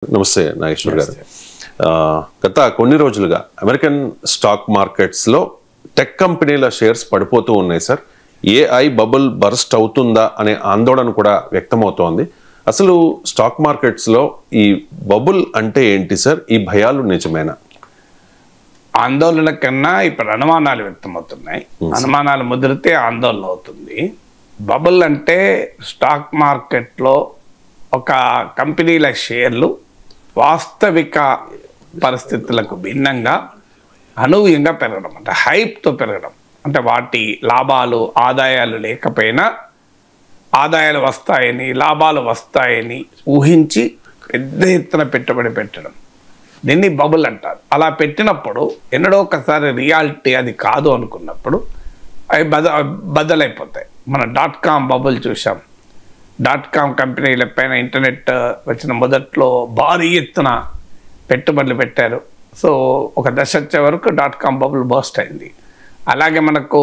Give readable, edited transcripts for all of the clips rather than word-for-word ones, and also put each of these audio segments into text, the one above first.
నమస్తే నాగేశ్వర్ గారు. గత కొన్ని రోజులుగా అమెరికన్ స్టాక్ మార్కెట్స్లో టెక్ కంపెనీల షేర్స్ పడిపోతూ ఉన్నాయి సార్. ఏఐ బబుల్ బర్స్ట్ అవుతుందా అనే ఆందోళన కూడా వ్యక్తమవుతోంది. అసలు స్టాక్ మార్కెట్స్లో ఈ బబుల్ అంటే ఏంటి సార్? ఈ భయాలు నిజమేనా? ఆందోళన కన్నా ఇప్పుడు అనుమానాలు వ్యక్తమవుతున్నాయి. అనుమానాలు ముదిరితే ఆందోళన అవుతుంది. బబుల్ అంటే స్టాక్ మార్కెట్లో ఒక కంపెనీల షేర్లు వాస్తవిక పరిస్థితులకు భిన్నంగా అనూహ్యంగా పెరగడం, అంటే హైప్తో పెరగడం. అంటే వాటి లాభాలు ఆదాయాలు లేకపోయినా ఆదాయాలు వస్తాయని, లాభాలు వస్తాయని ఊహించి పెద్ద ఎత్తున పెట్టుబడి పెట్టడం, దీన్ని బబుల్ అంటారు. అలా పెట్టినప్పుడు ఎన్నడో ఒకసారి రియాలిటీ అది కాదు అనుకున్నప్పుడు అవి బదలైపోతాయి. మన .com బబుల్ చూసాం. .com కంపెనీల పైన ఇంటర్నెట్ వచ్చిన మొదట్లో భారీ ఎత్తున పెట్టుబడులు పెట్టారు. సో ఒక దశ వచ్చే వరకు .com బబుల్ బర్స్ట్ అయింది. అలాగే మనకు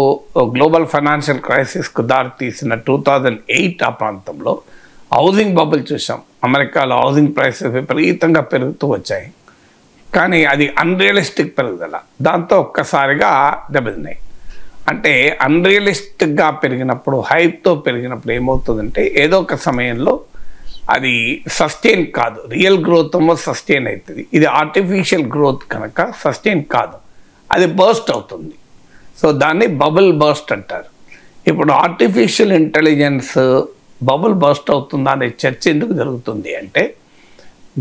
గ్లోబల్ ఫైనాన్షియల్ క్రైసిస్కు దారి తీసిన 2008 ఆ ప్రాంతంలో హౌసింగ్ బబుల్ చూసాం. అమెరికాలో హౌసింగ్ ప్రైసెస్ విపరీతంగా పెరుగుతూ వచ్చాయి, కానీ అది అన్రియలిస్టిక్ పెరుగుదల. దాంతో ఒక్కసారిగా దెబ్బతిన్నాయి. అంటే అన్రియలిస్టిక్గా పెరిగినప్పుడు, హైప్తో పెరిగినప్పుడు ఏమవుతుందంటే ఏదో ఒక సమయంలో అది సస్టైన్ కాదు. రియల్ గ్రోత్ ఏమో సస్టైన్ అవుతుంది, ఇది ఆర్టిఫిషియల్ గ్రోత్ కనుక సస్టైన్ కాదు, అది బర్స్ట్ అవుతుంది. సో దాన్ని బబుల్ బర్స్ట్ అంటారు. ఇప్పుడు ఆర్టిఫిషియల్ ఇంటెలిజెన్స్ బబుల్ బర్స్ట్ అవుతుందా అనే చర్చ ఎందుకు జరుగుతుంది అంటే,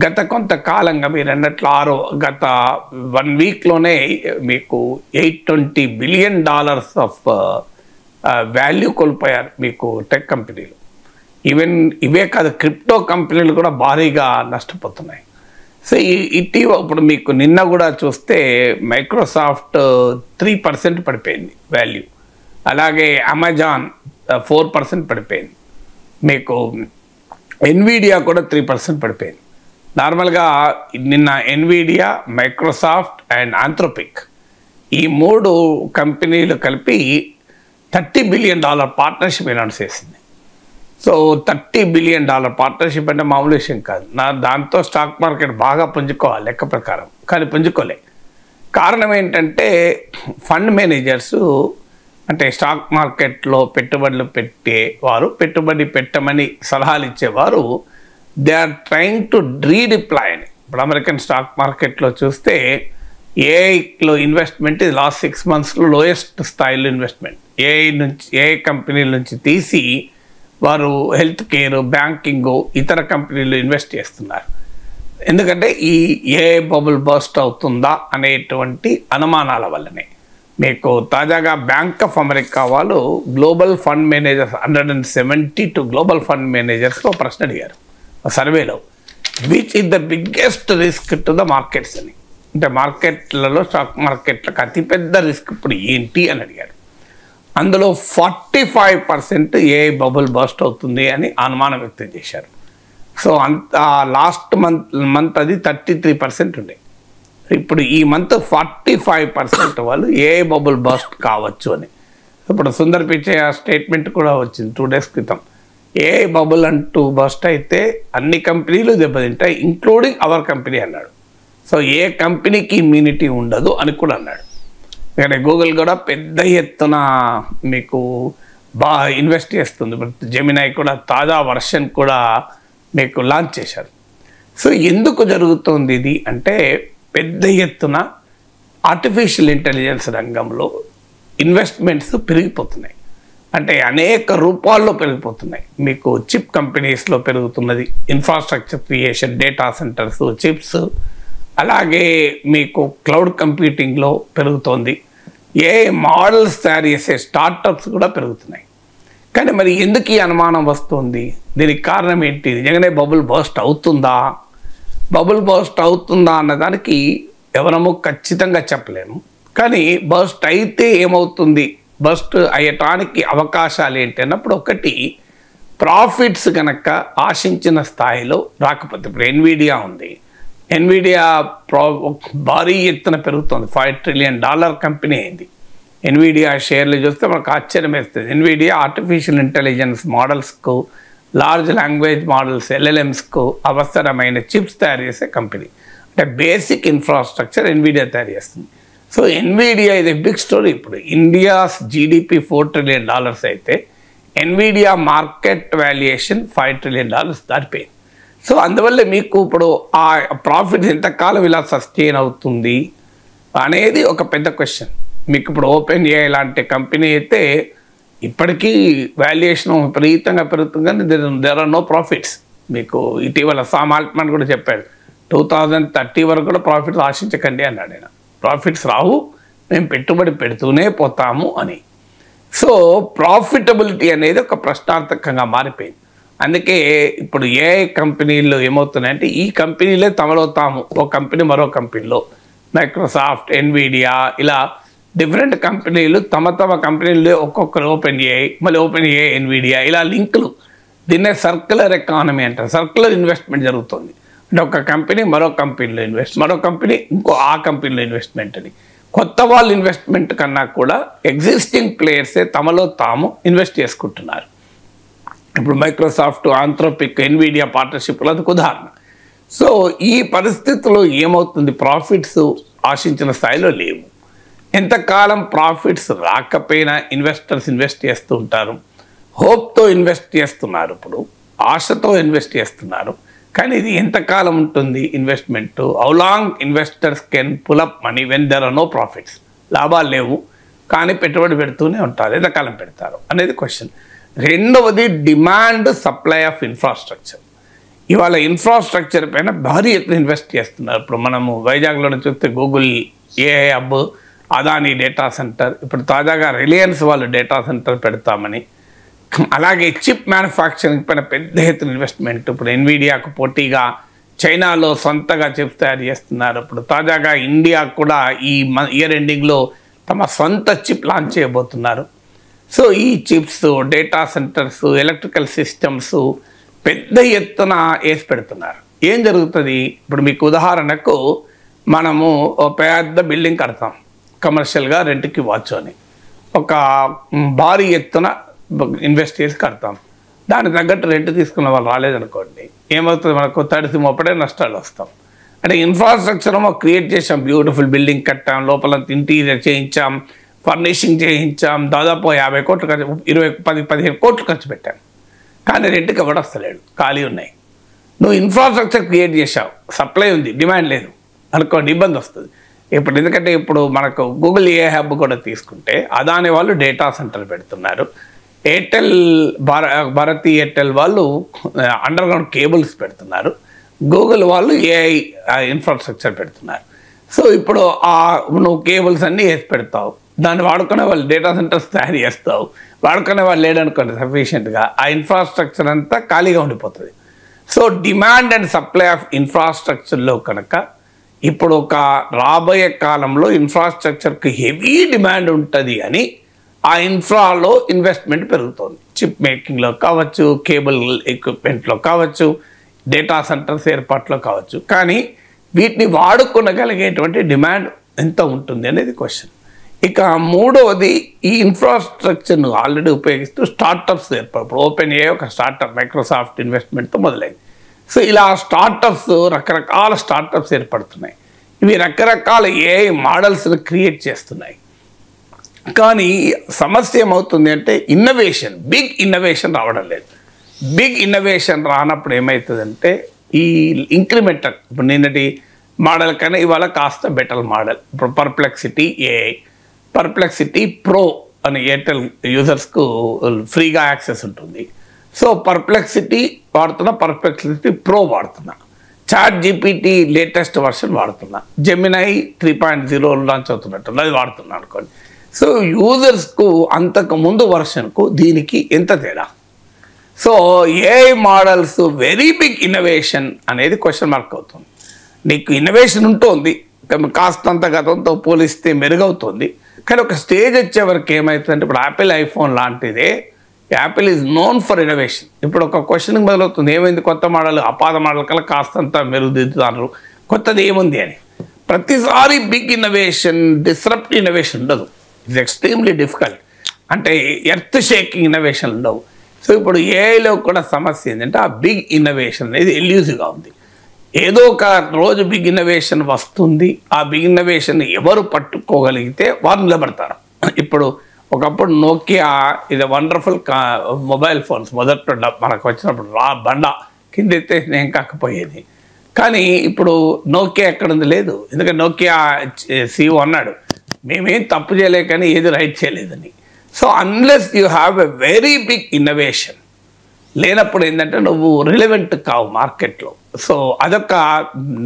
గత కొంతకాలంగా మీరు అన్నట్లు గత 1 వీక్లోనే మీకు $820 బిలియన్ ఆఫ్ వాల్యూ కోల్పోయారు మీకు టెక్ కంపెనీలు. ఈవెన్ ఇవే కాదు, క్రిప్టో కంపెనీలు కూడా భారీగా నష్టపోతున్నాయి. సో ఇప్పుడు మీకు నిన్న కూడా చూస్తే మైక్రోసాఫ్ట్ 3% పడిపోయింది వాల్యూ. అలాగే అమెజాన్ 4% పడిపోయింది. మీకు ఎన్విడియా కూడా 3% పడిపోయింది. నార్మల్గా నిన్న ఎన్విడియా, మైక్రోసాఫ్ట్ అండ్ ఆంథ్రోపిక్ ఈ 3 కంపెనీలు కలిపి $30 బిలియన్ పార్ట్నర్షిప్ అనౌన్స్ చేసింది. సో $30 బిలియన్ పార్ట్నర్షిప్ అంటే మామూలు విషయం కాదు. దాంతో స్టాక్ మార్కెట్ బాగా పుంజుకోవాలి లెక్క ప్రకారం, కానీ పుంజుకోలే. కారణం ఏంటంటే ఫండ్ మేనేజర్సు, అంటే స్టాక్ మార్కెట్లో పెట్టుబడులు పెట్టేవారు, పెట్టుబడి పెట్టమని సలహాలు ఇచ్చేవారు, they are trying to redeploy అని. ఇప్పుడు అమెరికన్ స్టాక్ మార్కెట్లో చూస్తే ఏఐలో ఇన్వెస్ట్మెంట్ ఇది లాస్ట్ 6 monthsలో లోయెస్ట్ స్థాయిలో ఇన్వెస్ట్మెంట్. ఏఐ కంపెనీల నుంచి తీసి వారు హెల్త్ కేర్, బ్యాంకింగ్, ఇతర కంపెనీలు ఇన్వెస్ట్ చేస్తున్నారు. ఎందుకంటే ఈ ఏఐ బబుల్ బర్స్ట్ అవుతుందా అనేటువంటి అనుమానాల వల్లనే. మీకు తాజాగా బ్యాంక్ ఆఫ్ అమెరికా వాళ్ళు global fund managers 172 global fund మేనేజర్స్లో ప్రశ్న అడిగారు సర్వేలో, which is the biggest risk to the markets అని. అంటే మార్కెట్లలో, స్టాక్ మార్కెట్లకు అతిపెద్ద రిస్క్ ఇప్పుడు ఏంటి అని అడిగారు. అందులో 45% ఏఐ బబుల్ బర్స్ట్ అవుతుంది అని అనుమానం వ్యక్తం చేశారు. సో లాస్ట్ మంత్ అది 33% ఉండే. ఇప్పుడు ఈ మంత్ 45% వాళ్ళు ఏఐ బబుల్ బర్స్ట్ కావచ్చు అని. ఇప్పుడు సుందర్ పిచ్చయ్య స్టేట్మెంట్ కూడా వచ్చింది 2 days క్రితం. ఏఐ బబుల్ అంటూ బర్స్ట్ అయితే అన్ని కంపెనీలు దెబ్బతింటాయి, ఇంక్లూడింగ్ అవర్ కంపెనీ అన్నాడు. సో ఏ కంపెనీకి ఇమ్యూనిటీ ఉండదు అని కూడా అన్నాడు. ఎందుకంటే గూగుల్ కూడా పెద్ద ఎత్తున మీకు బాగా ఇన్వెస్ట్ చేస్తుంది. జెమినై కూడా తాజా వర్షన్ కూడా మీకు లాంచ్ చేశారు. సో ఎందుకు జరుగుతుంది ఇది అంటే, పెద్ద ఎత్తున ఆర్టిఫిషియల్ ఇంటెలిజెన్స్ రంగంలో ఇన్వెస్ట్మెంట్స్ పెరిగిపోతున్నాయి. అంటే అనేక రూపాల్లో పెరిగిపోతున్నాయి. మీకు చిప్ కంపెనీస్లో పెరుగుతున్నది, infrastructure creation, data centres, chips, అలాగే మీకు క్లౌడ్ కంప్యూటింగ్లో పెరుగుతోంది. ఏ మోడల్స్ తయారు చేసే స్టార్టప్స్ కూడా పెరుగుతున్నాయి. కానీ మరి ఎందుకు ఈ అనుమానం వస్తుంది? దీనికి కారణం ఏంటి? నిజంగానే బబుల్ బర్స్ట్ అవుతుందా? బబుల్ బర్స్ట్ అవుతుందా అన్నదానికి ఎవరము ఖచ్చితంగా చెప్పలేము. కానీ బర్స్ట్ అయితే ఏమవుతుంది, బర్స్ట్ అయ్యటానికి అవకాశాలు ఏంటి అన్నప్పుడు, ఒకటి ప్రాఫిట్స్ కనుక ఆశించిన స్థాయిలో రాకపోతే, ఇప్పుడు ఎన్విడియా ఉంది, ఎన్విడియా భారీ ఎత్తున పెరుగుతుంది, $5 ట్రిలియన్ కంపెనీ అయింది. ఎన్విడియా షేర్లు చూస్తే మనకు ఆశ్చర్యం వేస్తుంది. ఎన్విడియా ఆర్టిఫిషియల్ ఇంటెలిజెన్స్ మోడల్స్కు లార్జ్ లాంగ్వేజ్ మోడల్స్ LLMsకు అవసరమైన చిప్స్ తయారు చేసే కంపెనీ. అంటే బేసిక్ ఇన్ఫ్రాస్ట్రక్చర్ ఎన్విడియా తయారు చేస్తుంది. సో ఎన్విడియా ఇది బిగ్ స్టోరీ. ఇప్పుడు ఇండియాస్ GDP $4 trillion అయితే ఎన్విడియా మార్కెట్ వాల్యుయేషన్ $5 trillion దాటిపోయింది. సో అందువల్ల మీకు ఇప్పుడు ఆ ప్రాఫిట్ ఎంతకాలం ఇలా సస్టైన్ అవుతుంది అనేది ఒక పెద్ద క్వశ్చన్. మీకు ఇప్పుడు OpenAI లాంటి కంపెనీ అయితే ఇప్పటికీ వాల్యుయేషన్ విపరీతంగా పెరుగుతుంది, కానీ దేర్ ఆర్ నో ప్రాఫిట్స్. మీకు ఇటీవల సామ్ ఆల్ట్మన్ కూడా చెప్పాడు 2030 వరకు కూడా ప్రాఫిట్స్ ఆశించకండి అన్నాడు ఆయన. ప్రాఫిట్స్ రావు, మేము పెట్టుబడి పెడుతూనే పోతాము అని. సో ప్రాఫిటబిలిటీ అనేది ఒక ప్రశ్నార్థకంగా మారిపోయింది. అందుకే ఇప్పుడు AI కంపెనీల్లో ఏమవుతున్నాయంటే ఈ కంపెనీలే తమలో తాము, ఒక కంపెనీ మరో కంపెనీలో, మైక్రోసాఫ్ట్, ఎన్విడియా ఇలా డిఫరెంట్ కంపెనీలు తమ కంపెనీలు ఒక్కొక్కరు OpenAI, మళ్ళీ OpenAI, ఎన్విడియా ఇలా లింకులు. దీన్నే సర్క్యులర్ ఎకానమీ అంటారు. సర్క్యులర్ ఇన్వెస్ట్మెంట్ జరుగుతుంది. అంటే ఒక కంపెనీ మరో కంపెనీలో ఇన్వెస్ట్, మరో కంపెనీ ఇంకో ఆ కంపెనీలో ఇన్వెస్ట్మెంట్ అని. కొత్త వాళ్ళు ఇన్వెస్ట్మెంట్ కన్నా కూడా ఎగ్జిస్టింగ్ ప్లేయర్సే తమలో తాము ఇన్వెస్ట్ చేసుకుంటున్నారు. ఇప్పుడు మైక్రోసాఫ్ట్, ఆంథ్రోపిక్, ఎన్విడియా పార్ట్నర్షిప్లో అదొక ఉదాహరణ. సో ఈ పరిస్థితుల్లో ఏమవుతుంది, ప్రాఫిట్స్ ఆశించిన స్థాయిలో లేవు. ఎంతకాలం ప్రాఫిట్స్ రాకపోయినా ఇన్వెస్టర్స్ ఇన్వెస్ట్ చేస్తూ ఉంటారు. హోప్తో ఇన్వెస్ట్ చేస్తున్నారు, ఇప్పుడు ఆశతో ఇన్వెస్ట్ చేస్తున్నారు. కానీ ఇది ఎంతకాలం ఉంటుంది investment? How long investors can pull up money when there are no profits? లాభాలు లేవు కానీ పెట్టుబడి పెడుతూనే ఉంటారు, ఎంతకాలం పెడతారు అనేది క్వశ్చన్. రెండవది డిమాండ్ సప్లై ఆఫ్ ఇన్ఫ్రాస్ట్రక్చర్. ఇవాళ ఇన్ఫ్రాస్ట్రక్చర్ పైన భారీ ఎత్తున ఇన్వెస్ట్ చేస్తున్నారు. ఇప్పుడు మనము వైజాగ్లో చూస్తే Google AI hub, Adani data centre, ఇప్పుడు తాజాగా రిలయన్స్ వాళ్ళు డేటా సెంటర్ పెడతామని, అలాగే చిప్ మ్యానుఫ్యాక్చరింగ్ పైన పెద్ద ఎత్తున ఇన్వెస్ట్మెంట్. ఇప్పుడు ఎన్విడియాకు పోటీగా చైనాలో సొంతగా చిప్స్ తయారు చేస్తున్నారు. ఇప్పుడు తాజాగా ఇండియా కూడా ఈ ఇయర్ ఎండింగ్లో తమ సొంత చిప్ లాంచ్ చేయబోతున్నారు. సో ఈ chips, data centres, electrical systems పెద్ద ఎత్తున వేసి పెడుతున్నారు. ఏం జరుగుతుంది ఇప్పుడు మీకు ఉదాహరణకు, మనము ఒక పెద్ద బిల్డింగ్ కడతాం కమర్షియల్గా రెంట్కి ఇవ్వచ్చు అని, ఒక భారీ ఎత్తున ఇన్వెస్ట్ చేసి కడతాం. దానికి తగ్గట్టు రెంట్ తీసుకున్న వాళ్ళు రాలేదనుకోండి, ఏమవుతుంది, మనకు తడిసి మొప్పడే నష్టాలు వస్తాం. అంటే ఇన్ఫ్రాస్ట్రక్చర్ క్రియేట్ చేసాం, బ్యూటిఫుల్ బిల్డింగ్ కట్టాం, లోపల ఇంటీరియర్ చేయించాం, ఫర్నిషింగ్ చేయించాం, దాదాపు 50 కోట్లు ఖర్చు, 10-15 కోట్లు ఖర్చు పెట్టాం. కానీ రెంట్కి ఎవడు వస్తలేడు, ఖాళీ ఉన్నాయి. నువ్వు ఇన్ఫ్రాస్ట్రక్చర్ క్రియేట్ చేసావు, సప్లై ఉంది, డిమాండ్ లేదు అనుకోండి, ఇబ్బంది వస్తుంది. ఇప్పుడు ఎందుకంటే ఇప్పుడు మనకు గూగుల్ AI హబ్ కూడా తీసుకుంటే అదాని వాళ్ళు డేటా సెంటర్ పెడుతున్నారు, ఎయిర్టెల్ భారతీ ఎయిర్టెల్ వాళ్ళు అండర్ గ్రౌండ్ కేబుల్స్ పెడుతున్నారు, గూగుల్ వాళ్ళు AI ఇన్ఫ్రాస్ట్రక్చర్ పెడుతున్నారు. సో ఇప్పుడు నువ్వు కేబుల్స్ అన్నీ వేసి పెడతావు, దాన్ని వాడుకునే వాళ్ళు డేటా సెంటర్స్ తయారు చేస్తావు, వాడుకునే వాళ్ళు లేడనుకోండి సఫిషియెంట్గా, ఆ ఇన్ఫ్రాస్ట్రక్చర్ అంతా ఖాళీగా ఉండిపోతుంది. So demand and supply of ఇన్ఫ్రాస్ట్రక్చర్లో కనుక ఇప్పుడు ఒక రాబోయే కాలంలో ఇన్ఫ్రాస్ట్రక్చర్కి హెవీ డిమాండ్ ఉంటుంది అని ఆ ఇన్ఫ్రాలో ఇన్వెస్ట్మెంట్ పెరుగుతుంది. చిప్ మేకింగ్లో కావచ్చు, కేబుల్ ఎక్విప్మెంట్లో కావచ్చు, డేటా సెంటర్స్ ఏర్పాట్లో కావచ్చు. కానీ వీటిని వాడుకోగలిగేటువంటి డిమాండ్ ఎంత ఉంటుంది అనేది క్వశ్చన్. ఇక మూడవది, ఈ ఇన్ఫ్రాస్ట్రక్చర్ను ఆల్రెడీ ఉపయోగిస్తూ స్టార్టప్స్ ఏర్పడు. OpenAI ఒక స్టార్టప్ మైక్రోసాఫ్ట్ ఇన్వెస్ట్మెంట్తో మొదలైంది. సో ఇలా స్టార్టప్స్, రకరకాల స్టార్టప్స్ ఏర్పడుతున్నాయి. ఇవి రకరకాల AI మోడల్స్ని క్రియేట్ చేస్తున్నాయి. కానీ సమస్య ఏమవుతుంది అంటే ఇన్నోవేషన్, బిగ్ ఇన్నోవేషన్ రావడం లేదు. బిగ్ ఇన్నోవేషన్ రానప్పుడు ఏమవుతుందంటే ఈ ఇంక్రిమెంటల్, ఇప్పుడు నిన్నటి మోడల్ కన్నా ఇవాళ కాస్త బెటర్ మోడల్. ఇప్పుడు పర్ప్లెక్సిటీ AI, పర్ప్లెక్సిటీ ప్రో అని ఎయిర్టెల్ యూజర్స్కు ఫ్రీగా యాక్సెస్ ఉంటుంది. సో పర్ప్లెక్సిటీ వాడుతున్నా, పర్ప్లెక్సిటీ ప్రో వాడుతున్నా, ChatGPT లేటెస్ట్ వర్షన్ వాడుతున్నా, జెమినై 3.0 లాంచ్ అవుతున్నట్టు అది వాడుతున్నా అనుకోండి. సో యూజర్స్కు అంతకు ముందు వర్షన్కు దీనికి ఎంత తేడా? So AI models very big innovation అనేది క్వశ్చన్ మార్క్ అవుతుంది. నీకు ఇన్నోవేషన్ ఉంటుంది, కాస్తంత గతంతో పోలిస్తే మెరుగవుతుంది. కానీ ఒక స్టేజ్ వచ్చే వరకు ఏమవుతుందంటే, ఇప్పుడు యాపిల్ ఐఫోన్ లాంటిదే, Apple is known for innovation. ఇప్పుడు ఒక క్వశ్చన్కి మొదలవుతుంది, ఏమైంది కొత్త మోడల్, అపాద మోడల్ కల్లా కాస్తంత మెరుగుదిద్దుతారు, కొత్తది ఏముంది అని. ప్రతిసారి బిగ్ ఇన్నోవేషన్, డిస్రప్ట్ ఇన్నోవేషన్ ఉండదు. It's extremely difficult. అంటే ఎర్త్ షేకింగ్ ఇన్నోవేషన్ ఉండవు. సో ఇప్పుడు ఏఐలో కూడా సమస్య ఏంటంటే ఆ బిగ్ ఇన్నోవేషన్ అనేది ఎల్యూజివ్గా ఉంది. ఏదో ఒక రోజు బిగ్ ఇన్నోవేషన్ వస్తుంది, ఆ బిగ్ ఇన్నోవేషన్ ఎవరు పట్టుకోగలిగితే వారు నిలబడతారు. ఇప్పుడు ఒకప్పుడు నోకియా ఇది వండర్ఫుల్ మొబైల్ ఫోన్స్ మొదట్లో మనకు వచ్చినప్పుడు బండ కింద ఎత్తే ఏం కాకపోయేది. కానీ ఇప్పుడు నోకియా ఎక్కడుంది లేదు. ఎందుకంటే నోకియా CEO అన్నాడు మేమేం తప్పు చేయలే కానీ ఏది రైట్ చేయలేదని. So unless you have a very big innovation లేనప్పుడు ఏంటంటే నువ్వు రిలవెంట్ కావు మార్కెట్లో. సో అదొక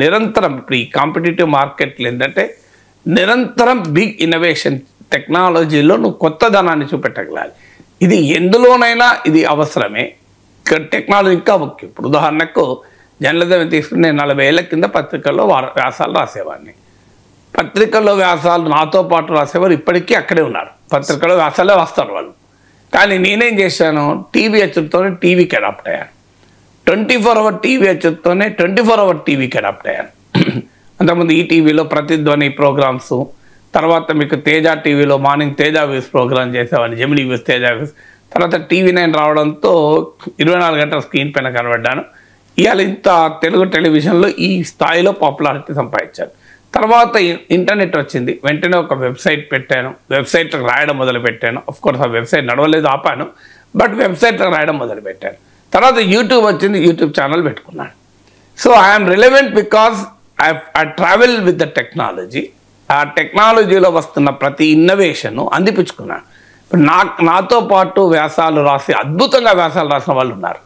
నిరంతరం ఇప్పుడు ఈ కాంపిటేటివ్ మార్కెట్లో ఏంటంటే నిరంతరం బిగ్ ఇన్నోవేషన్ టెక్నాలజీలో నువ్వు కొత్తదనాన్ని చూపెట్టగలాలి. ఇది ఎందులోనైనా ఇది అవసరమే. టెక్నాలజీ ఇంకా ముఖ్యం. ఇప్పుడు ఉదాహరణకు జర్నలిజం తీసుకుని నేను 40 ఏళ్ల కింద పత్రికల్లో వ్యాసాలు రాసేవాడిని. పత్రికల్లో వ్యాసాలు నాతో పాటు రాసేవారు ఇప్పటికీ అక్కడే ఉన్నారు. పత్రికల్లో వ్యాసాలే రాస్తారు వాళ్ళు. కానీ నేనేం చేశాను, టీవీ వచ్చుతోనే టీవీకి అడాప్ట్ అయ్యాను. 24 hour టీవీ వచ్చుతోనే 24 hour టీవీకి అడాప్ట్ అయ్యాను. అంతకుముందు ఈ టీవీలో ప్రతిధ్వని ప్రోగ్రామ్స్, తర్వాత మీకు తేజ టీవీలో మార్నింగ్ తేజ వ్యూస్ ప్రోగ్రామ్ చేసేవాడిని, జెమినీ వ్యూస్, తేజ వ్యూస్. తర్వాత TV9 రావడంతో 24 గంటల స్క్రీన్ పైన కనబడ్డాను. ఇవాళ ఇంత తెలుగు టెలివిజన్లో ఈ స్థాయిలో పాపులారిటీ సంపాదించాను. తర్వాత ఇంటర్నెట్ వచ్చింది, వెంటనే ఒక వెబ్సైట్ పెట్టాను, వెబ్సైట్లకు రాయడం మొదలుపెట్టాను. కోర్స్ ఆ వెబ్సైట్ నడవలేదు, ఆపాను, బట్ వెబ్సైట్లకు రాయడం మొదలుపెట్టాను. తర్వాత యూట్యూబ్ వచ్చింది, యూట్యూబ్ ఛానల్ పెట్టుకున్నాను. So I'm relevant because I travel with the technology. ఆ టెక్నాలజీలో వస్తున్న ప్రతి ఇన్నోవేషన్ అందిపుచ్చుకున్నాను. ఇప్పుడు నాతో పాటు వ్యాసాలు రాసి అద్భుతంగా వ్యాసాలు రాసిన వాళ్ళు ఉన్నారు.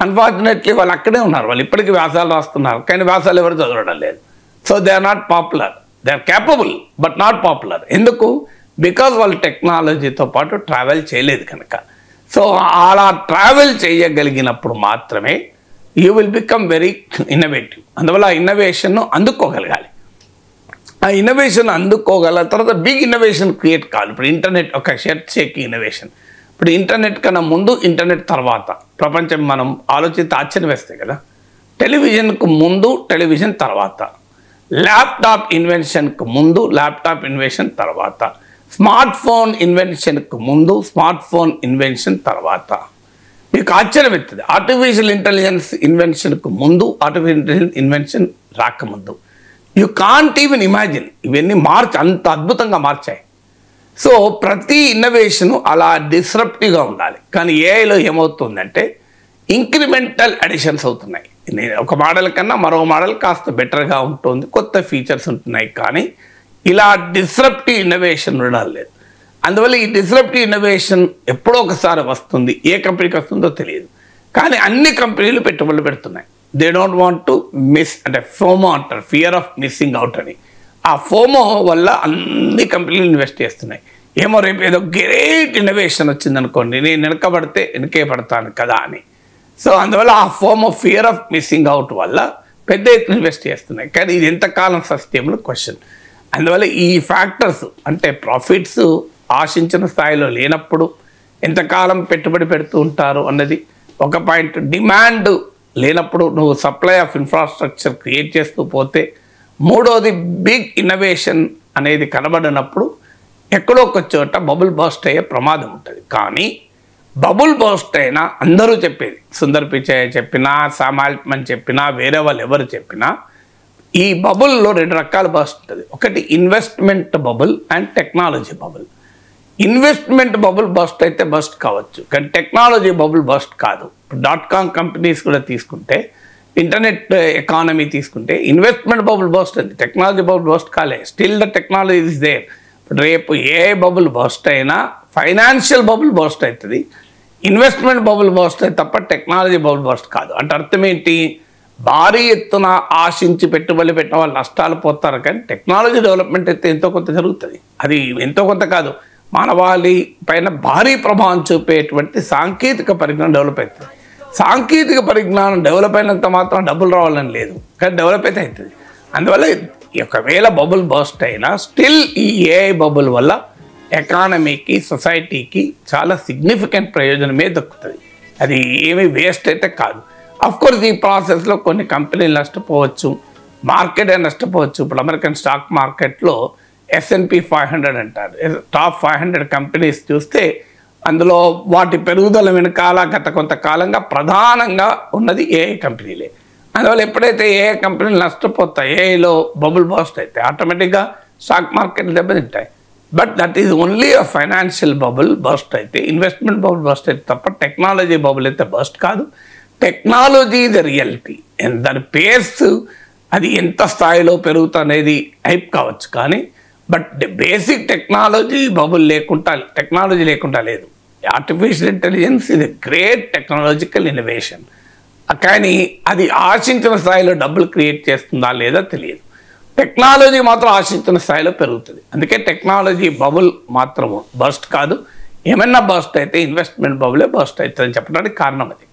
అన్ఫార్చునేట్లీ వాళ్ళు అక్కడే ఉన్నారు, వాళ్ళు ఇప్పటికీ వ్యాసాలు రాస్తున్నారు, కానీ వ్యాసాలు ఎవరు చదవడం లేదు. So they are not popular, they are capable but not popular. ఎందుకు? బికాజ్ వాళ్ళు టెక్నాలజీతో పాటు ట్రావెల్ చేయలేదు కనుక. సో అలా ట్రావెల్ చేయగలిగినప్పుడు మాత్రమే you will become very innovative. అందువల్ల ఆ ఇన్నోవేషన్ను అందుకోగలగాలి. ఆ ఇన్నోవేషన్ అందుకోగల తర్వాత బిగ్ ఇన్నోవేషన్ క్రియేట్ కావాలి. ఇప్పుడు ఇంటర్నెట్ ఒక షర్ట్ షేక్ ఇన్నోవేషన్. ఇప్పుడు ఇంటర్నెట్ కన్నా ముందు, ఇంటర్నెట్ తర్వాత ప్రపంచం మనం ఆలోచిస్తే ఆశ్చర్యం వేస్తాయి కదా. టెలివిజన్కు ముందు, టెలివిజన్ తర్వాత, ల్యాప్టాప్ ఇన్వెన్షన్కు ముందు, ల్యాప్టాప్ ఇన్వెన్షన్ తర్వాత, స్మార్ట్ ఫోన్ ఇన్వెన్షన్కు ముందు, స్మార్ట్ ఫోన్ ఇన్వెన్షన్ తర్వాత. మీకు ఆశ్చర్యం ఎత్తుంది, ఆర్టిఫిషియల్ ఇంటెలిజెన్స్ ఇన్వెన్షన్కు ముందు, ఆర్టిఫిషియల్ ఇంటెలిజెన్స్ ఇన్వెన్షన్ రాకముందు. You can't even imagine. ఇవన్నీ అంత అద్భుతంగా మార్చాయి. సో ప్రతి ఇన్నోవేషను అలా డిస్రప్టివ్గా ఉండాలి. కానీ ఏఐలో ఏమవుతుందంటే ఇంక్రిమెంటల్ అడిషన్స్ అవుతున్నాయి. ఒక మోడల్ కన్నా మరో మోడల్ కాస్త బెటర్గా ఉంటుంది, కొత్త ఫీచర్స్ ఉంటున్నాయి, కానీ ఇలా డిస్రప్టివ్ ఇన్నోవేషన్ ఉండడం లేదు. అందువల్ల ఈ డిస్రప్టివ్ ఇన్నోవేషన్ ఎప్పుడో ఒకసారి వస్తుంది, ఏ కంపెనీకి వస్తుందో తెలియదు, కానీ అన్ని కంపెనీలు పెట్టుబడులు పెడుతున్నాయి. They don't want to miss, అంటే ఫోమో అంటారు, ఫియర్ ఆఫ్ మిస్సింగ్ అవుట్ అని. ఆ ఫోమో వల్ల అన్ని కంపెనీలు ఇన్వెస్ట్ చేస్తున్నాయి. ఏమో రేపు ఏదో గ్రేట్ ఇన్నోవేషన్ వచ్చిందనుకోండి, నేను వెనకే పడతాను కదా అని. సో అందువల్ల ఆ FOMO, fear of missing out వల్ల పెద్ద ఎత్తున ఇన్వెస్ట్ చేస్తున్నాయి. కానీ ఇది ఎంతకాలం సస్టైనబుల్ క్వశ్చన్. అందువల్ల ఈ ఫ్యాక్టర్స్ అంటే ప్రాఫిట్స్ ఆశించిన స్థాయిలో లేనప్పుడు ఎంతకాలం పెట్టుబడి పెడుతూ ఉంటారు అన్నది ఒక పాయింట్. డిమాండ్ లేనప్పుడు నువ్వు సప్లై ఆఫ్ ఇన్ఫ్రాస్ట్రక్చర్ క్రియేట్ చేస్తూ పోతే, మూడోది బిగ్ ఇన్నోవేషన్ అనేది కనబడినప్పుడు ఎక్కడో ఒక చోట బబుల్ బర్స్ట్ అయ్యే ప్రమాదం ఉంటుంది. కానీ బబుల్ బర్స్ట్ అయినా అందరూ చెప్పేది, సుందర్ పిచాయ్ చెప్పినా, సామ్ ఆల్ట్మన్ చెప్పినా, వేరే వాళ్ళు ఎవరు చెప్పినా, ఈ బబుల్లో 2 రకాల బర్స్ట్ ఉంటుంది. ఒకటి investment bubble and technology bubble. Investment bubble burst అయితే బర్స్ట్ కావచ్చు, కానీ టెక్నాలజీ బబుల్ బర్స్ట్ కాదు. .com కంపెనీస్ కూడా తీసుకుంటే, ఇంటర్నెట్ ఎకానమీ తీసుకుంటే ఇన్వెస్ట్మెంట్ బబుల్ బర్స్ట్ ఉంది, టెక్నాలజీ బబుల్ బర్స్ట్ కాలే. Still the technology is there. రేపు ఏ బబుల్ బర్స్ట్ అయినా ఫైనాన్షియల్ బబుల్ బర్స్ట్ అవుతుంది, ఇన్వెస్ట్మెంట్ బబుల్ బర్స్ట్ అయితే తప్ప టెక్నాలజీ బబుల్ బర్స్ట్ కాదు. అంటే అర్థం ఏంటి? భారీ ఎత్తున ఆశించి పెట్టుబడి పెట్టిన వాళ్ళు నష్టాలు పోతారు, కానీ టెక్నాలజీ డెవలప్మెంట్ అయితే ఎంతో కొంత జరుగుతుంది. అది ఎంతో కొంత కాదు, మానవాళి పైన భారీ ప్రభావం చూపేటువంటి సాంకేతిక పరిజ్ఞానం డెవలప్ అవుతుంది. సాంకేతిక పరిజ్ఞానం డెవలప్ అయినంత మాత్రం డబ్బులు రావాలని లేదు, కానీ డెవలప్ అయితే అవుతుంది. అందువల్ల ఒకవేళ బబుల్ బర్స్ట్ అయినా స్టిల్ ఈ ఏఐ బబుల్ వల్ల ఎకానమీకి, సొసైటీకి చాలా సిగ్నిఫికెంట్ ప్రయోజనమే దక్కుతుంది. అది ఏమీ వేస్ట్ అయితే కాదు. అఫ్కోర్స్ ఈ ప్రాసెస్లో కొన్ని కంపెనీలు నష్టపోవచ్చు, మార్కెటే నష్టపోవచ్చు. ఇప్పుడు అమెరికన్ స్టాక్ మార్కెట్లో S&P 500 అంటారు, టాప్ 500 కంపెనీస్ చూస్తే అందులో వాటి పెరుగుదల వెనకాల గత కొంతకాలంగా ప్రధానంగా ఉన్నది ఏఐ కంపెనీలే. అందువల్ల ఎప్పుడైతే ఏఐ కంపెనీలు నష్టపోతాయి, ఏఐలో బబుల్ బస్ట్ అయితే ఆటోమేటిక్గా స్టాక్ మార్కెట్లు దెబ్బతింటాయి. But that is only a financial bubble bust అయితే, ఇన్వెస్ట్మెంట్ బబుల్ బస్ట్ అయితే తప్ప టెక్నాలజీ బబుల్ అయితే బస్ట్ కాదు. టెక్నాలజీ ద రియాలిటీ, దాని పేస్ అది ఎంత స్థాయిలో పెరుగుతుంది హైప్ కావచ్చు, కానీ but basic technology bubble technology లేకుండా లేదు. ఆర్టిఫిషియల్ ఇంటెలిజెన్స్ ఇది గ్రేట్ టెక్నాలజికల్ ఇన్నోవేషన్, కానీ అది ఆశించిన స్థాయిలో డబ్బులు క్రియేట్ చేస్తుందా లేదా తెలియదు. టెక్నాలజీ మాత్రం ఆశించిన స్థాయిలో పెరుగుతుంది. అందుకే టెక్నాలజీ బబుల్ మాత్రం బస్ట్ కాదు. ఏమైనా బస్ట్ అయితే ఇన్వెస్ట్మెంట్ బబులే బస్ట్ అవుతుందని చెప్పడానికి కారణం అది.